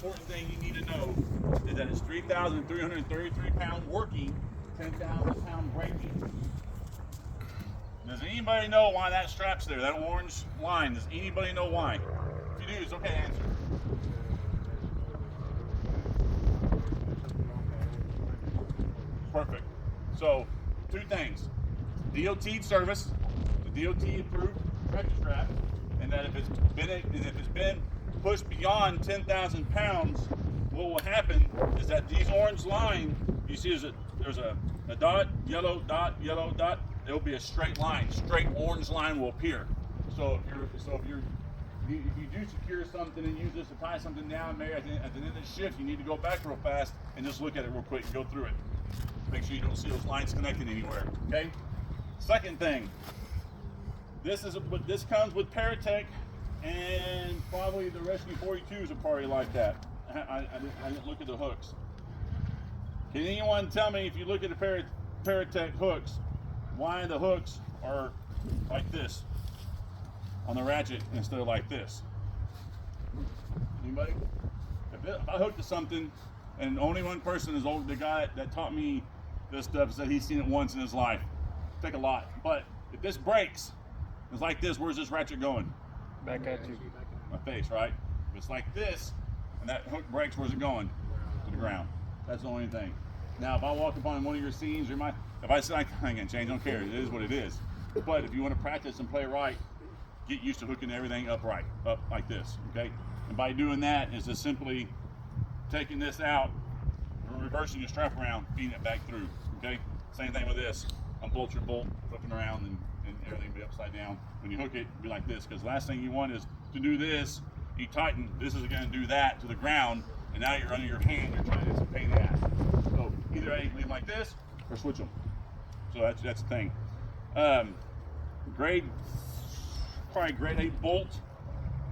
important thing you need to know is that it's 3,333 pound working, 10,000 pound braking. Does anybody know why that strap's there? That orange line. Does anybody know why? If you do, it's okay to answer. Perfect. So, two things. DOT service, the DOT approved tractor strap, and that if it's been pushed beyond 10,000 pounds, what will happen is that these orange line, you see there's a dot, yellow dot, yellow dot, it will be a straight line, straight orange line will appear. So if you do secure something and use this to tie something down, maybe at the end of the shift, you need to go back real fast and just look at it real quick and go through it. Make sure you don't see those lines connected anywhere, okay? Second thing, this comes with Paratech, and probably the Rescue 42s are probably like that. I didn't look at the hooks. Can anyone tell me, if you look at the Paratech hooks, why the hooks are like this on the ratchet instead of like this? Anybody? If I hooked to something, and only one person is the guy that taught me this stuff said he's seen it once in his life. Take a lot. But if this breaks, it's like this, where's this ratchet going? Back at you. My face, right? If it's like this, and that hook breaks, where's it going? To the ground. That's the only thing. Now, if I walk upon one of your scenes, if I say, I can't change, I don't care. It is what it is. But if you want to practice and play right, get used to hooking everything upright, up like this, okay? And by doing that, is just simply taking this out, reversing your strap around, feeding it back through, okay? Same thing with this. Unbolt your bolt, flipping around, and everything will be upside down. When you hook it, be like this, because the last thing you want is to do this, you tighten, this is going to do that to the ground, and now you're under your hand, you're trying to, it's a pain in the ass. So either A, leave them like this, or switch them. So that's the thing. Probably grade 8 bolt.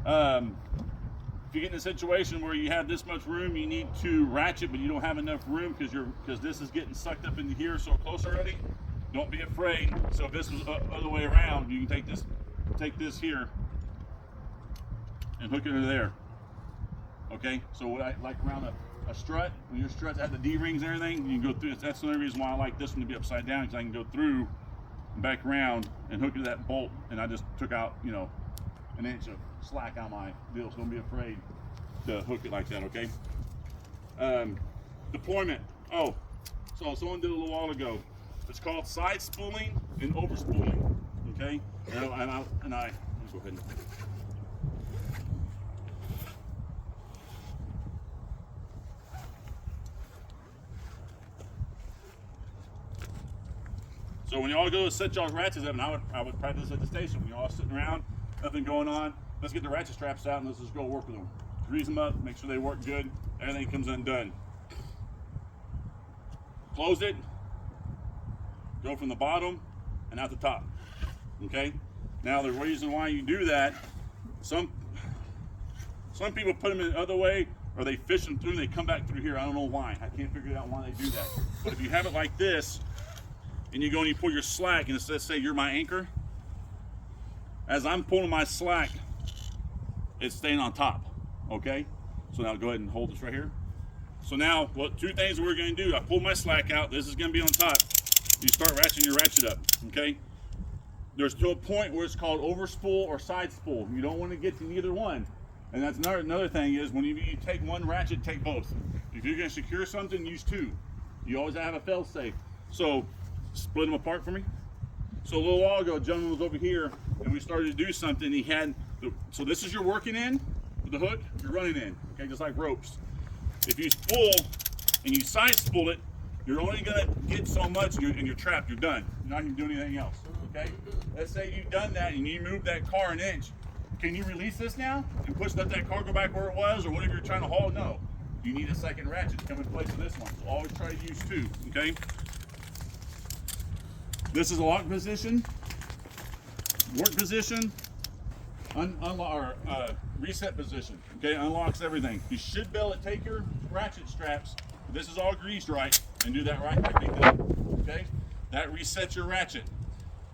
If you get in a situation where you have this much room, you need to ratchet, but you don't have enough room because this is getting sucked up into here so close already. Don't be afraid. So if this was other way around, you can take this here and hook it into there. Okay. So what I like around a strut, when your struts have the D rings and everything, you can go through. That's the only reason why I like this one to be upside down, because I can go through and back around and hook it to that bolt. And I just took out, an inch of slack on my deal, so don't be afraid to hook it like that, okay? Deployment. Oh, so someone did it a little while ago. It's called side spooling and over spooling, okay? And I let me go ahead and. So when y'all go to set y'all's ratchets up, and I would practice at the station, when y'all sitting around, nothing going on, let's get the ratchet straps out and let's just go work with them. Grease them up, make sure they work good, everything comes undone. Close it, go from the bottom and out the top, okay? Now the reason why you do that, some people put them in the other way, or they fish them through and they come back through here. I don't know why, I can't figure out why they do that. But if you have it like this, and you go and you pull your slack, and let's say you're my anchor, as I'm pulling my slack, it's staying on top, okay? So now go ahead and hold this right here. So now, two things we're gonna do. I pull my slack out, this is gonna be on top. You start ratcheting your ratchet up, okay? There's to a point where it's called over spool or side spool. You don't wanna get to neither one. And that's another thing is, when you take one ratchet, take both. If you're gonna secure something, use two. You always have a fail safe. So, split them apart for me. So a little while ago, a gentleman was over here, and we started to do something. He had, so this is your working end with the hook, you're running in, okay, just like ropes. If you spool and you side spool it, you're only gonna get so much, and you're trapped, you're done. You're not gonna do anything else, okay? Let's say you've done that and you move that car an inch. Can you release this now and let that car go back where it was, or whatever you're trying to haul? No. You need a second ratchet to come in place with this one. So always try to use two, okay? This is a lock position, work position, reset position, okay, unlocks everything. You should be able to take your ratchet straps, this is all greased right, and do that right technically, okay? That resets your ratchet.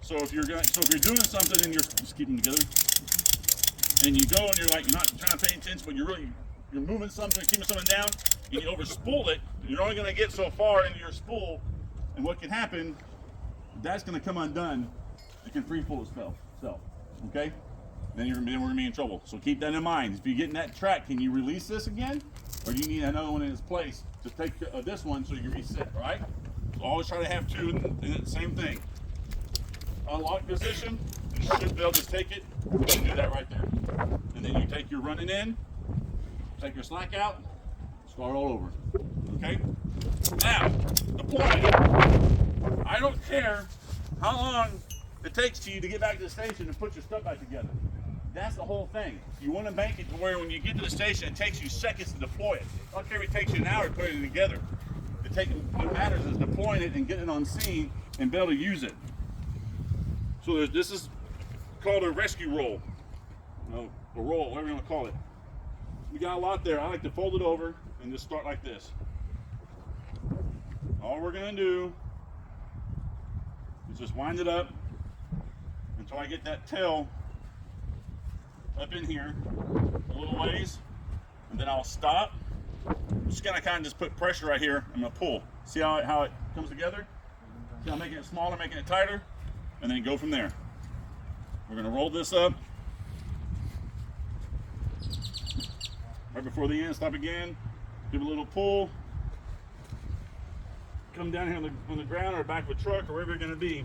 So if you're doing something and you're just keeping them together, and you go and you're not trying to pay attention, but you're really you're moving something, keeping something down, and you overspool it, you're only going to get so far into your spool, and what can happen, that's going to come undone. It can free pull itself. Okay? Then we're going to be in trouble. So keep that in mind. If you get in that track, can you release this again? Or do you need another one in its place to take this one so you can reset, all right? So always try to have two in the same thing. Unlock position, you should be able to take it and do that right there. And then you take your running in, take your slack out, start all over. Okay? Now, deployment. I don't care how long it takes you to get back to the station and put your stuff back together. That's the whole thing. You want to make it to where when you get to the station, it takes you seconds to deploy it. I don't care if it takes you an hour to put it together. What matters is deploying it and getting it on scene and be able to use it. So this is called a rescue roll. A roll, whatever you want to call it. We got a lot there. I like to fold it over and just start like this. All we're going to do is just wind it up until I get that tail up in here a little ways, and then I'll stop. I'm just gonna kind of just put pressure right here. I'm gonna pull. See how it comes together? See how I'm making it smaller, making it tighter, and then go from there. We're gonna roll this up right before the end. Stop again. Give it a little pull. Come down here on the ground or back of a truck or wherever you're gonna be.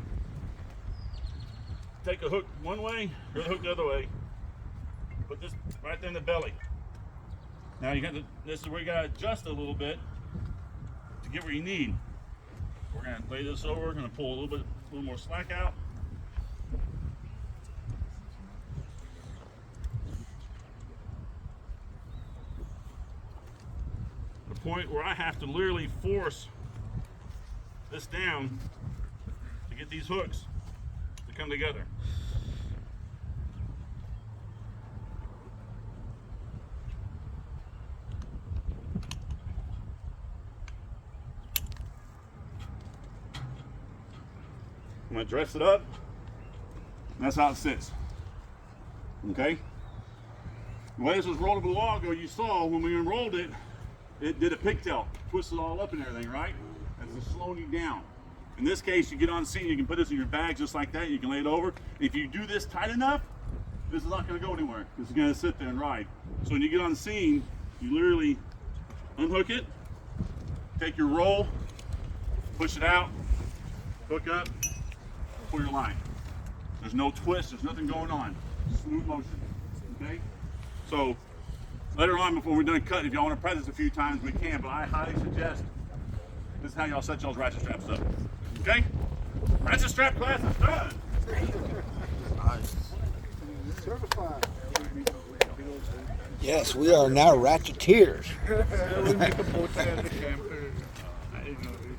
Take a hook one way, or the hook the other way. Put this right there in the belly. Now this is where you gotta adjust a little bit to get where you need. We're gonna lay this over, we're gonna pull a little more slack out. The point where I have to literally force this down to get these hooks to come together. I'm gonna dress it up, and that's how it sits. Okay? The way this was rolled up a while ago, you saw when we unrolled it, it did a pigtail, twisted all up and everything, right? That's just slowing you down. In this case, you get on scene, you can put this in your bag just like that, you can lay it over. If you do this tight enough, this is not gonna go anywhere. This is gonna sit there and ride. So when you get on scene, you literally unhook it, take your roll, push it out, hook up, pull your line. There's no twist, there's nothing going on. Smooth motion, okay? So later on, before we're done cutting, if y'all want to practice a few times, we can, but I highly suggest this is how y'all set y'all's ratchet straps up, okay? Ratchet strap class is done. Certified. Yes, we are now ratcheteers.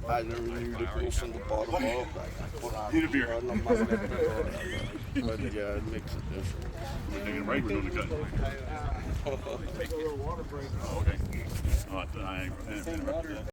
I never knew to go from the bottom up. Need a beer. But yeah, it makes it different. We're taking a break, we're doing the cut. Take a little water break. Oh, okay. Oh, I interrupted that.